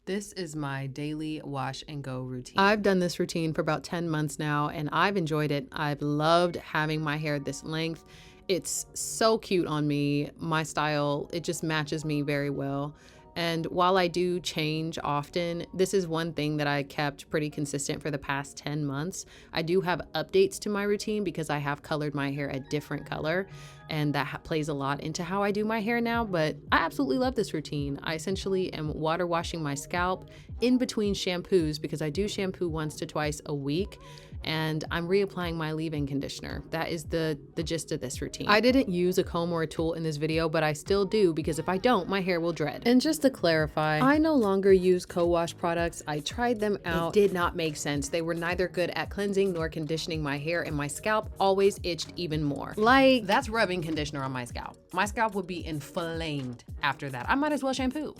This is my daily wash and go routine. I've done this routine for about 10 months now and I've enjoyed it. I've loved having my hair this length. It's so cute on me. My style, it just matches me very well. And while I do change often, this is one thing that I kept pretty consistent for the past 10 months. I do have updates to my routine because I have colored my hair a different color, and that plays a lot into how I do my hair now, but I absolutely love this routine. I essentially am water washing my scalp in between shampoos because I do shampoo once to twice a week, and I'm reapplying my leave-in conditioner. That is the gist of this routine. I didn't use a comb or a tool in this video, but I still do because if I don't, my hair will dread. And just to clarify, I no longer use co-wash products. I tried them out. It did not make sense. They were neither good at cleansing nor conditioning my hair, and my scalp always itched even more. Like, That's rubbing conditioner on my scalp. My scalp would be inflamed after that. I might as well shampoo.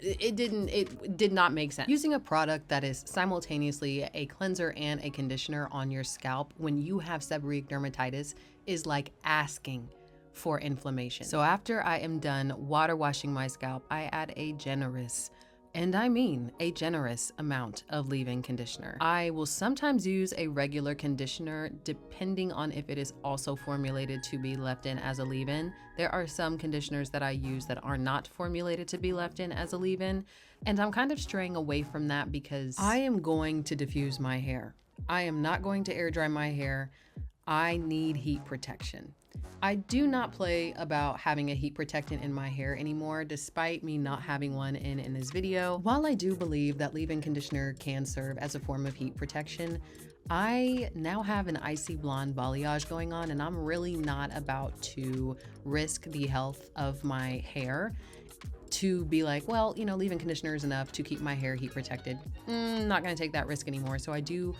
It did not make sense. Using a product that is simultaneously a cleanser and a conditioner on your scalp when you have seborrheic dermatitis is like asking for inflammation. So after I am done water washing my scalp, I add a generous, and I mean a generous amount of leave-in conditioner. I will sometimes use a regular conditioner depending on if it is also formulated to be left in as a leave-in. There are some conditioners that I use that are not formulated to be left in as a leave-in, and I'm kind of straying away from that because I am going to diffuse my hair. I am not going to air dry my hair. I need heat protection. I do not play about having a heat protectant in my hair anymore, despite me not having one in this video. While I do believe that leave-in conditioner can serve as a form of heat protection, I now have an icy blonde balayage going on, and I'm really not about to risk the health of my hair to be like, well, you know, leave-in conditioner is enough to keep my hair heat protected. Not gonna take that risk anymore. So I do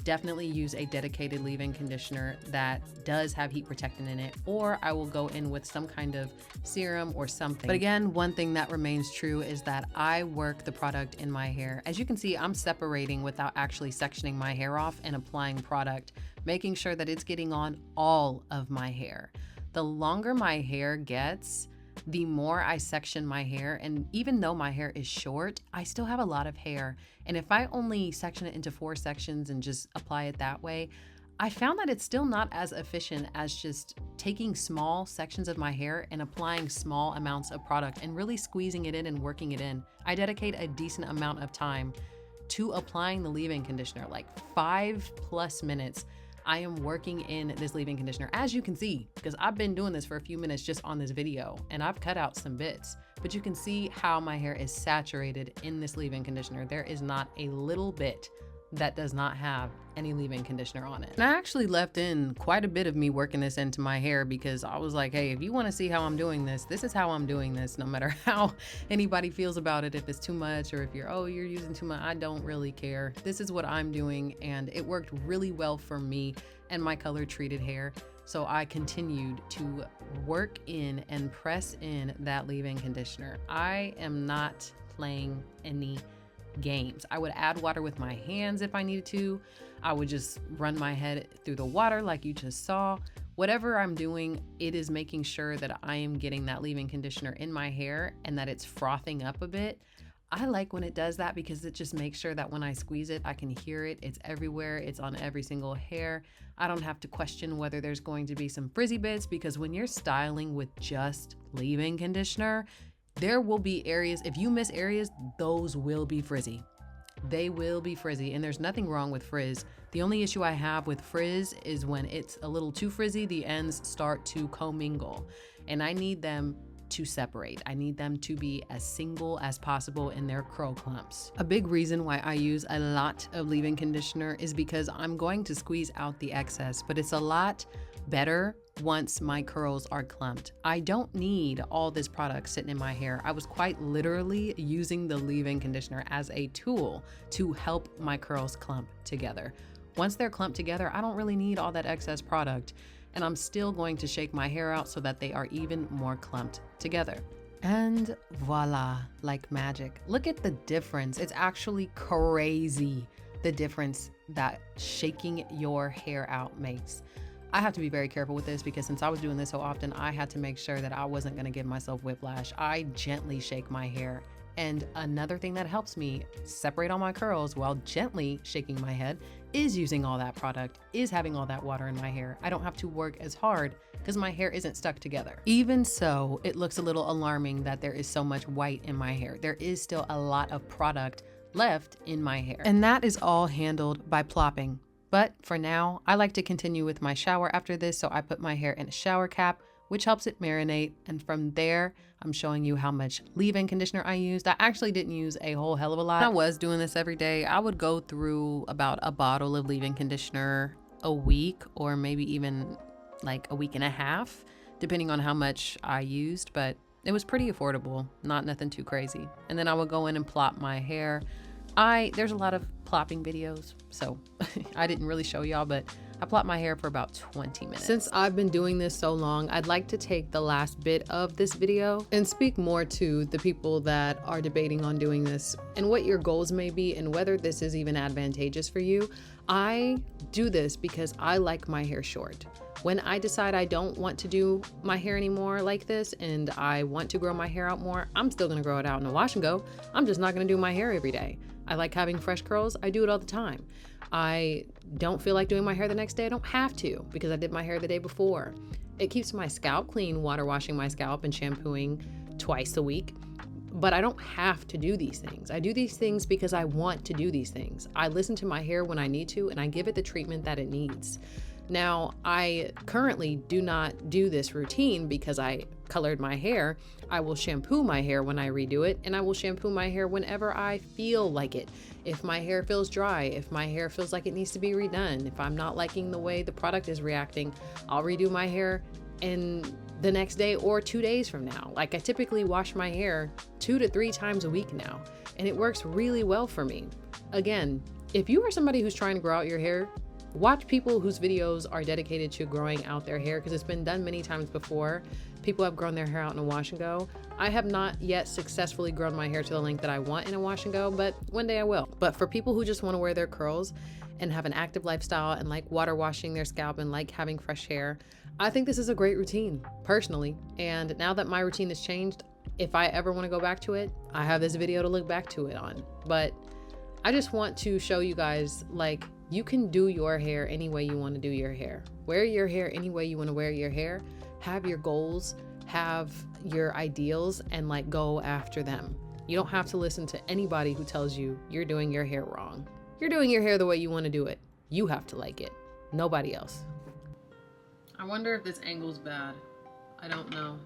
definitely use a dedicated leave-in conditioner that does have heat protectant in it, or I will go in with some kind of serum or something. But again, one thing that remains true is that I work the product in my hair. As you can see, I'm separating without actually sectioning my hair off and applying product, making sure that it's getting on all of my hair. The longer my hair gets, the more I section my hair, and even though my hair is short, I still have a lot of hair. And if I only section it into 4 sections and just apply it that way, I found that it's still not as efficient as just taking small sections of my hair and applying small amounts of product and really squeezing it in and working it in. I dedicate a decent amount of time to applying the leave-in conditioner, like 5+ minutes. I am working in this leave-in conditioner, as you can see, because I've been doing this for a few minutes just on this video, and I've cut out some bits, but you can see how my hair is saturated in this leave-in conditioner. There is not a little bit that does not have any leave-in conditioner on it. And I actually left in quite a bit of me working this into my hair because I was like, hey, if you want to see how I'm doing this, this is how I'm doing this, no matter how anybody feels about it, if it's too much or if you're using too much, I don't really care. This is what I'm doing, and it worked really well for me and my color treated hair. So I continued to work in and press in that leave-in conditioner. I am not playing any games. I would add water with my hands if I needed to. I would just run my head through the water like you just saw. Whatever I'm doing, it is making sure that I am getting that leave-in conditioner in my hair and that it's frothing up a bit. I like when it does that because it just makes sure that when I squeeze it, I can hear it. It's everywhere. It's on every single hair. I don't have to question whether there's going to be some frizzy bits, because when you're styling with just leave-in conditioner, there will be areas, if you miss areas, those will be frizzy. They will be frizzy, and there's nothing wrong with frizz. The only issue I have with frizz is when it's a little too frizzy, the ends start to commingle, and I need them to separate. I need them to be as single as possible in their curl clumps. A big reason why I use a lot of leave-in conditioner is because I'm going to squeeze out the excess, but it's a lot better once my curls are clumped. I don't need all this product sitting in my hair. I was quite literally using the leave-in conditioner as a tool to help my curls clump together. Once they're clumped together, I don't really need all that excess product, and I'm still going to shake my hair out so that they are even more clumped together. And voila, like magic. Look at the difference. It's actually crazy, the difference that shaking your hair out makes. I have to be very careful with this because since I was doing this so often, I had to make sure that I wasn't going to give myself whiplash. I gently shake my hair And another thing that helps me separate all my curls while gently shaking my head is using all that product, is having all that water in my hair. I don't have to work as hard because my hair isn't stuck together. Even so, it looks a little alarming that there is so much white in my hair. There is still a lot of product left in my hair. And that is all handled by plopping. But for now, I like to continue with my shower after this, so I put my hair in a shower cap, which helps it marinate. And from there, I'm showing you how much leave-in conditioner I used. I actually didn't use a whole hell of a lot. I was doing this every day. I would go through about a bottle of leave-in conditioner a week, or maybe even like a week and a half, depending on how much I used, but it was pretty affordable, not nothing too crazy. And then I would go in and plop my hair. There's a lot of plopping videos, so I didn't really show y'all, but I plop my hair for about 20 minutes. Since I've been doing this so long, I'd like to take the last bit of this video and speak more to the people that are debating on doing this and what your goals may be and whether this is even advantageous for you. I do this because I like my hair short. When I decide I don't want to do my hair anymore like this and I want to grow my hair out more, I'm still gonna grow it out in a wash and go. I'm just not gonna do my hair every day. I like having fresh curls. I do it all the time. I don't feel like doing my hair the next day. I don't have to because I did my hair the day before. It keeps my scalp clean, water washing my scalp and shampooing twice a week. But I don't have to do these things. I do these things because I want to do these things. I listen to my hair when I need to, and I give it the treatment that it needs. Now, I currently do not do this routine because I colored my hair. I will shampoo my hair when I redo it, and I will shampoo my hair whenever I feel like it. If my hair feels dry, if my hair feels like it needs to be redone, if I'm not liking the way the product is reacting, I'll redo my hair in the next day or 2 days from now. Like, I typically wash my hair 2 to 3 times a week now, and it works really well for me. Again, if you are somebody who's trying to grow out your hair, watch people whose videos are dedicated to growing out their hair because it's been done many times before. People have grown their hair out in a wash and go. I have not yet successfully grown my hair to the length that I want in a wash and go, but one day I will. But for people who just want to wear their curls and have an active lifestyle and like water washing their scalp and like having fresh hair, I think this is a great routine, personally. And now that my routine has changed, if I ever want to go back to it, I have this video to look back to it on. But I just want to show you guys, like, you can do your hair any way you want to do your hair. Wear your hair any way you want to wear your hair. Have your goals, have your ideals, and like go after them. You don't have to listen to anybody who tells you you're doing your hair wrong. You're doing your hair the way you want to do it. You have to like it, nobody else. I wonder if this angle's bad. I don't know.